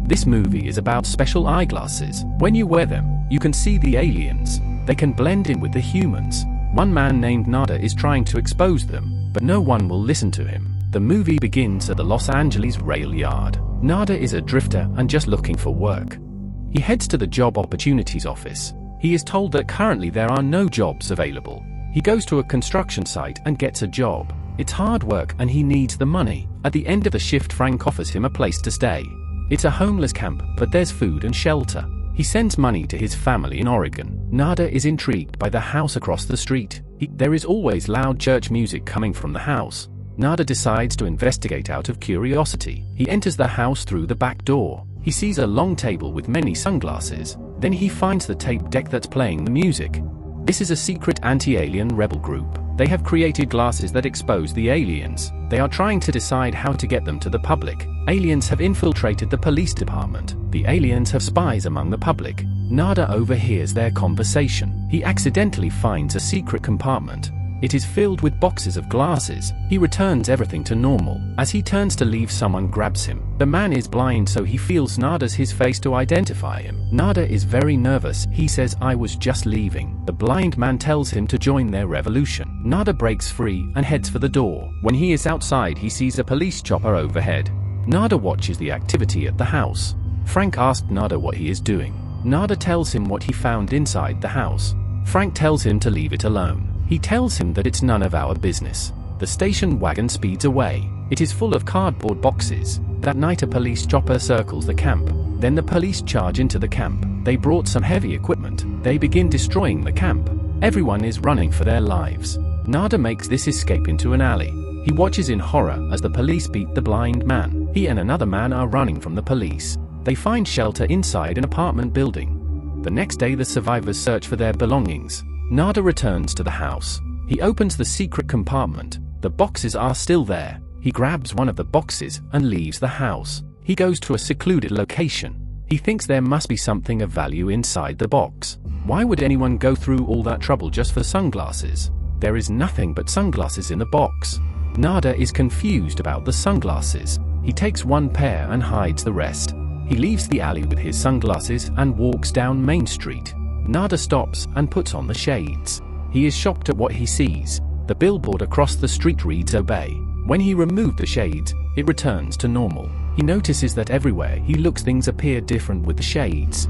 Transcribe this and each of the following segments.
This movie is about special eyeglasses. When you wear them, you can see the aliens. They can blend in with the humans. One man named Nada is trying to expose them, but no one will listen to him. The movie begins at the Los Angeles rail yard. Nada is a drifter and just looking for work. He heads to the job opportunities office. He is told that currently there are no jobs available. He goes to a construction site and gets a job. It's hard work and he needs the money. At the end of the shift, Frank offers him a place to stay. It's a homeless camp, but there's food and shelter. He sends money to his family in Oregon. Nada is intrigued by the house across the street. There is always loud church music coming from the house. Nada decides to investigate out of curiosity. He enters the house through the back door. He sees a long table with many sunglasses. Then he finds the tape deck that's playing the music. This is a secret anti-alien rebel group. They have created glasses that expose the aliens. They are trying to decide how to get them to the public. Aliens have infiltrated the police department. The aliens have spies among the public. Nada overhears their conversation. He accidentally finds a secret compartment. It is filled with boxes of glasses. He returns everything to normal. As he turns to leave, someone grabs him. The man is blind, so he feels Nada's his face to identify him. Nada is very nervous. He says, "I was just leaving." The blind man tells him to join their revolution. Nada breaks free and heads for the door. When he is outside, he sees a police chopper overhead. Nada watches the activity at the house. Frank asked Nada what he is doing. Nada tells him what he found inside the house. Frank tells him to leave it alone. He tells him that it's none of our business. The station wagon speeds away. It is full of cardboard boxes. That night a police chopper circles the camp. Then the police charge into the camp. They brought some heavy equipment. They begin destroying the camp. Everyone is running for their lives. Nada makes this escape into an alley. He watches in horror as the police beat the blind man. He and another man are running from the police. They find shelter inside an apartment building. The next day the survivors search for their belongings. Nada returns to the house. He opens the secret compartment. The boxes are still there. He grabs one of the boxes and leaves the house. He goes to a secluded location. He thinks there must be something of value inside the box. Why would anyone go through all that trouble just for sunglasses? There is nothing but sunglasses in the box. Nada is confused about the sunglasses. He takes one pair and hides the rest. He leaves the alley with his sunglasses and walks down Main Street. Nada stops and puts on the shades. He is shocked at what he sees. The billboard across the street reads "Obey." When he removed the shades, it returns to normal. He notices that everywhere he looks things appear different with the shades.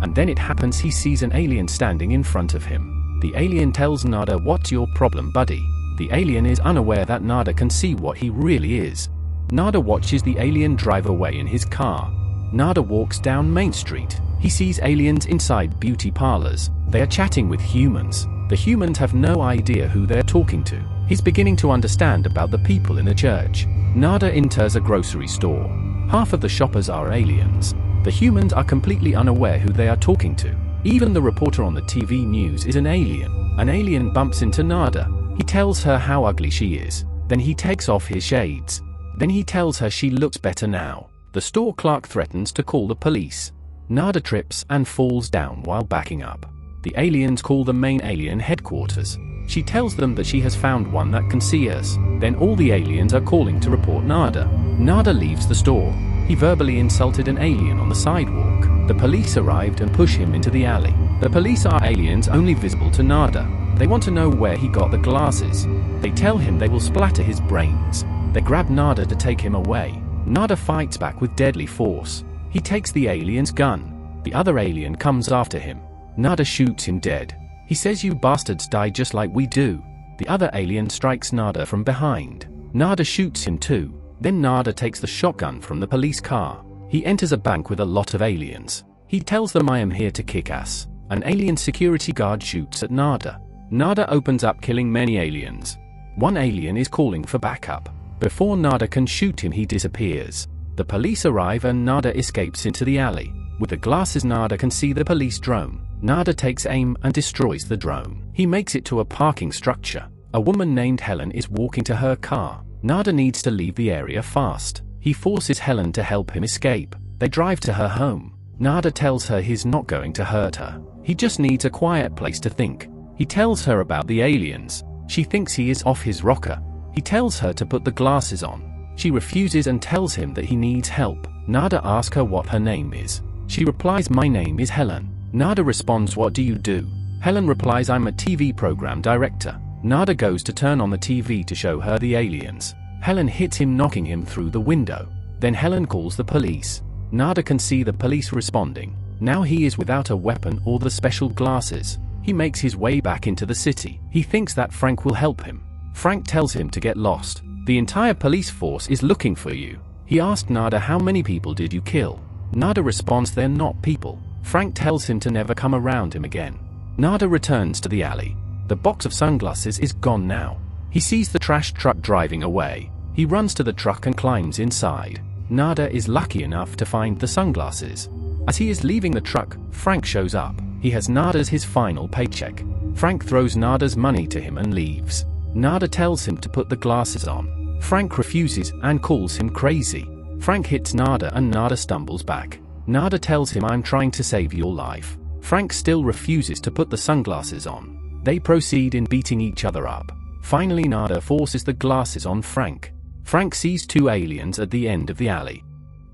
And then it happens, he sees an alien standing in front of him. The alien tells Nada, "What's your problem, buddy?" The alien is unaware that Nada can see what he really is. Nada watches the alien drive away in his car. Nada walks down Main Street. He sees aliens inside beauty parlors. They are chatting with humans. The humans have no idea who they're talking to. He's beginning to understand about the people in the church. Nada enters a grocery store. Half of the shoppers are aliens. The humans are completely unaware who they are talking to. Even the reporter on the TV news is an alien. An alien bumps into Nada. He tells her how ugly she is. Then he takes off his shades. Then he tells her she looks better now. The store clerk threatens to call the police. Nada trips and falls down while backing up. The aliens call the main alien headquarters. She tells them that she has found one that can see us. Then all the aliens are calling to report Nada. Nada leaves the store. He verbally insulted an alien on the sidewalk. The police arrived and push him into the alley. The police are aliens only visible to Nada. They want to know where he got the glasses. They tell him they will splatter his brains. They grab Nada to take him away. Nada fights back with deadly force. He takes the alien's gun. The other alien comes after him. Nada shoots him dead. He says, "You bastards die just like we do." The other alien strikes Nada from behind. Nada shoots him too. Then Nada takes the shotgun from the police car. He enters a bank with a lot of aliens. He tells them, "I am here to kick ass." An alien security guard shoots at Nada. Nada opens up, killing many aliens. One alien is calling for backup. Before Nada can shoot him, he disappears. The police arrive and Nada escapes into the alley. With the glasses, Nada can see the police drone. Nada takes aim and destroys the drone. He makes it to a parking structure. A woman named Helen is walking to her car. Nada needs to leave the area fast. He forces Helen to help him escape. They drive to her home. Nada tells her he's not going to hurt her. He just needs a quiet place to think. He tells her about the aliens. She thinks he is off his rocker. He tells her to put the glasses on. She refuses and tells him that he needs help. Nada asks her what her name is. She replies, "My name is Helen." Nada responds, "What do you do?" Helen replies, "I'm a TV program director." Nada goes to turn on the TV to show her the aliens. Helen hits him, knocking him through the window. Then Helen calls the police. Nada can see the police responding. Now he is without a weapon or the special glasses. He makes his way back into the city. He thinks that Frank will help him. Frank tells him to get lost. The entire police force is looking for you. He asked Nada, "How many people did you kill?" Nada responds, "They're not people." Frank tells him to never come around him again. Nada returns to the alley. The box of sunglasses is gone now. He sees the trash truck driving away. He runs to the truck and climbs inside. Nada is lucky enough to find the sunglasses. As he is leaving the truck, Frank shows up. He has Nada's his final paycheck. Frank throws Nada's money to him and leaves. Nada tells him to put the glasses on. Frank refuses and calls him crazy. Frank hits Nada and Nada stumbles back. Nada tells him, "I'm trying to save your life." Frank still refuses to put the sunglasses on. They proceed in beating each other up. Finally, Nada forces the glasses on Frank. Frank sees two aliens at the end of the alley.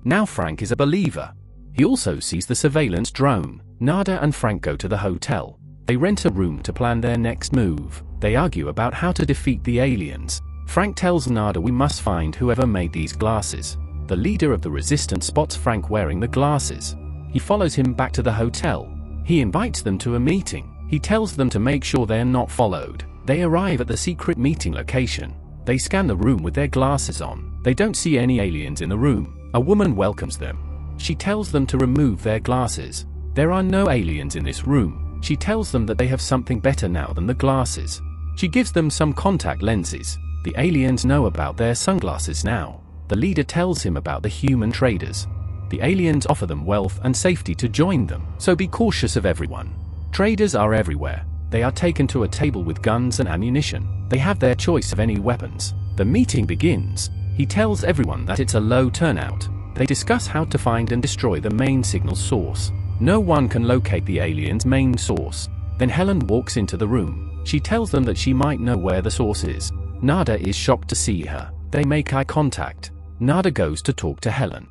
Now Frank is a believer. He also sees the surveillance drone. Nada and Frank go to the hotel. They rent a room to plan their next move. They argue about how to defeat the aliens. Frank tells Nada, "We must find whoever made these glasses." The leader of the resistance spots Frank wearing the glasses. He follows him back to the hotel. He invites them to a meeting. He tells them to make sure they are not followed. They arrive at the secret meeting location. They scan the room with their glasses on. They don't see any aliens in the room. A woman welcomes them. She tells them to remove their glasses. There are no aliens in this room. She tells them that they have something better now than the glasses. She gives them some contact lenses. The aliens know about their sunglasses now. The leader tells him about the human traders. The aliens offer them wealth and safety to join them, so be cautious of everyone. Traders are everywhere. They are taken to a table with guns and ammunition. They have their choice of any weapons. The meeting begins. He tells everyone that it's a low turnout. They discuss how to find and destroy the main signal source. No one can locate the aliens' main source. Then Helen walks into the room. She tells them that she might know where the source is. Nada is shocked to see her. They make eye contact. Nada goes to talk to Helen.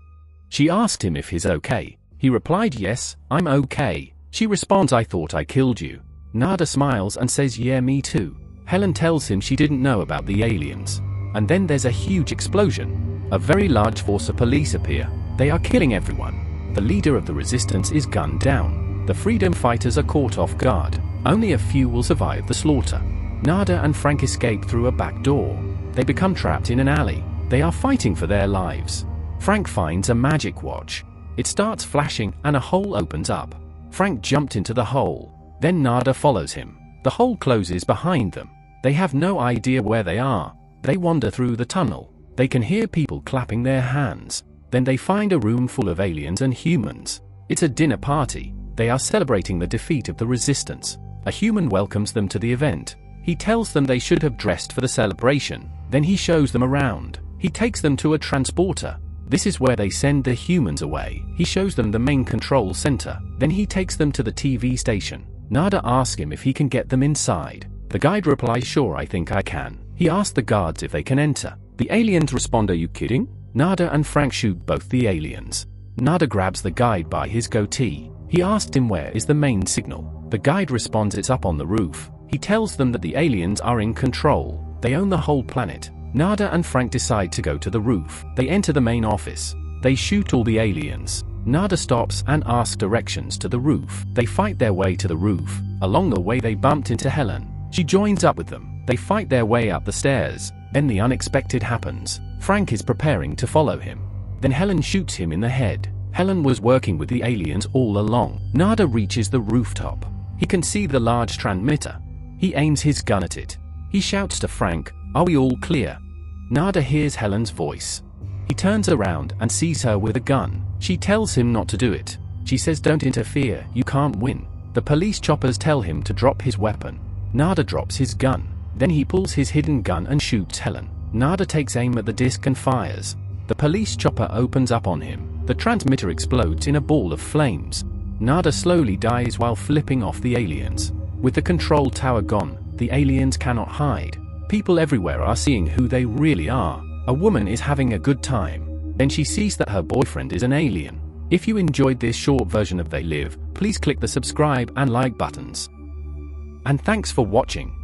She asked him if he's okay. He replied, "Yes, I'm okay." She responds, "I thought I killed you." Nada smiles and says, "Yeah, me too." Helen tells him she didn't know about the aliens. And then there's a huge explosion. A very large force of police appear. They are killing everyone. The leader of the resistance is gunned down. The freedom fighters are caught off guard. Only a few will survive the slaughter. Nada and Frank escape through a back door. They become trapped in an alley. They are fighting for their lives. Frank finds a magic watch. It starts flashing and a hole opens up. Frank jumped into the hole. Then Nada follows him. The hole closes behind them. They have no idea where they are. They wander through the tunnel. They can hear people clapping their hands. Then they find a room full of aliens and humans. It's a dinner party. They are celebrating the defeat of the resistance. A human welcomes them to the event. He tells them they should have dressed for the celebration. Then he shows them around. He takes them to a transporter. This is where they send the humans away. He shows them the main control center. Then he takes them to the TV station. Nada asks him if he can get them inside. The guide replies, "Sure, I think I can." He asks the guards if they can enter. The aliens respond, "Are you kidding?" Nada and Frank shoot both the aliens. Nada grabs the guide by his goatee. He asks him where is the main signal. The guide responds, "It's up on the roof." He tells them that the aliens are in control. They own the whole planet. Nada and Frank decide to go to the roof. They enter the main office. They shoot all the aliens. Nada stops and asks directions to the roof. They fight their way to the roof. Along the way they bumped into Helen. She joins up with them. They fight their way up the stairs. Then the unexpected happens. Frank is preparing to follow him. Then Helen shoots him in the head. Helen was working with the aliens all along. Nada reaches the rooftop. He can see the large transmitter. He aims his gun at it. He shouts to Frank, "Are we all clear?" Nada hears Helen's voice. He turns around and sees her with a gun. She tells him not to do it. She says, "Don't interfere, you can't win." The police choppers tell him to drop his weapon. Nada drops his gun. Then he pulls his hidden gun and shoots Helen. Nada takes aim at the disc and fires. The police chopper opens up on him. The transmitter explodes in a ball of flames. Nada slowly dies while flipping off the aliens. With the control tower gone, the aliens cannot hide. People everywhere are seeing who they really are. A woman is having a good time. Then she sees that her boyfriend is an alien. If you enjoyed this short version of They Live, please click the subscribe and like buttons. And thanks for watching.